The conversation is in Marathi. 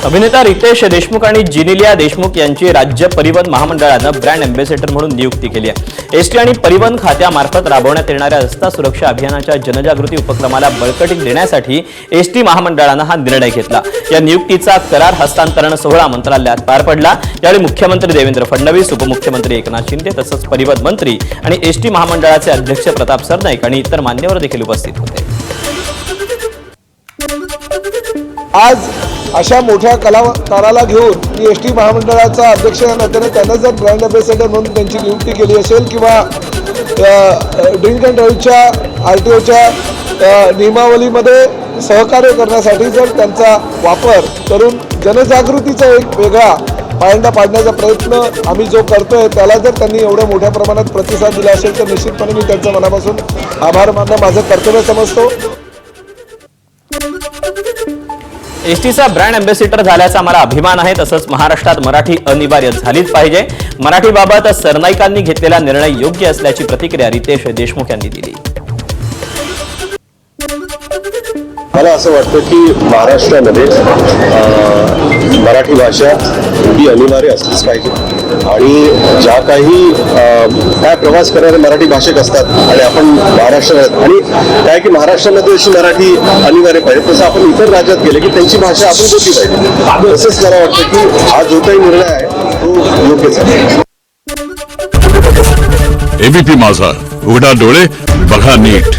अभिनेता रितेश देशमुख आणि जिनिलिया देशमुख यांची राज्य परिवहन महामंडळानं ब्रँड अँबॅसेडर म्हणून नियुक्ती केली आहे। एसटी आणि परिवहन खात्यामार्फत राबवण्यात येणाऱ्या रस्ता सुरक्षा अभियानाच्या जनजागृती उपक्रमाला बळकटी देण्यासाठी एसटी महामंडळानं हा निर्णय घेतला। या नियुक्तीचा करार हस्तांतरण सोहळा मंत्रालयात पार पडला। यावेळी मुख्यमंत्री देवेंद्र फडणवीस, उपमुख्यमंत्री एकनाथ शिंदे तसंच परिवहन मंत्री आणि एसटी महामंडळाचे अध्यक्ष प्रताप सरनाईक आणि इतर मान्यवर देखील उपस्थित होते। आज अशा मोठ्या कलाकाराला घेऊन मी एसटी महामंडळाचा अध्यक्ष या नात्याने त्यांना जर ब्रँड अँबॅसेडर म्हणून त्यांची नियुक्ती केली असेल किंवा ड्रिंक अँड ड्राईव्हच्या आरटीओच्या नियमावलीमध्ये सहकार्य करण्यासाठी जर त्यांचा वापर करून जनजागृतीचा एक वेगळा पायंडा पाडण्याचा प्रयत्न आम्ही जो करतोय त्याला जर त्यांनी एवढ्या मोठ्या प्रमाणात प्रतिसाद दिला असेल तर निश्चितपणे मी त्यांचा मनापासून आभार मानणं माझं कर्तव्य समजतो। एसटीचा ब्रँड अँबॅसेडर झाल्याचा आम्हाला अभिमान आहे। तसंच महाराष्ट्रात मराठी अनिवार्य झालीच पाहिजे। मराठीबाबत सरनाईकांनी घेतलेला निर्णय योग्य असल्याची प्रतिक्रिया रितेश देशमुख यांनी दिली। मला असं वाटतं की महाराष्ट्रामध्ये मराठी भाषा ही अनिवार्य असलीच पाहिजे आणि ज्या काही काय प्रवास करणारे मराठी भाषिक असतात आणि आपण महाराष्ट्रात आणि काय की महाराष्ट्रामध्ये अशी मराठी अनिवार्य पाहिजे तसं आपण इतर राज्यात गेले की त्यांची भाषा आपण बोलली पाहिजे। तसंच मला वाटतं की हा जो काही निर्णय आहे तो योग्यच आहे। एबीपी माझा, उघडा डोळे बघा नीट।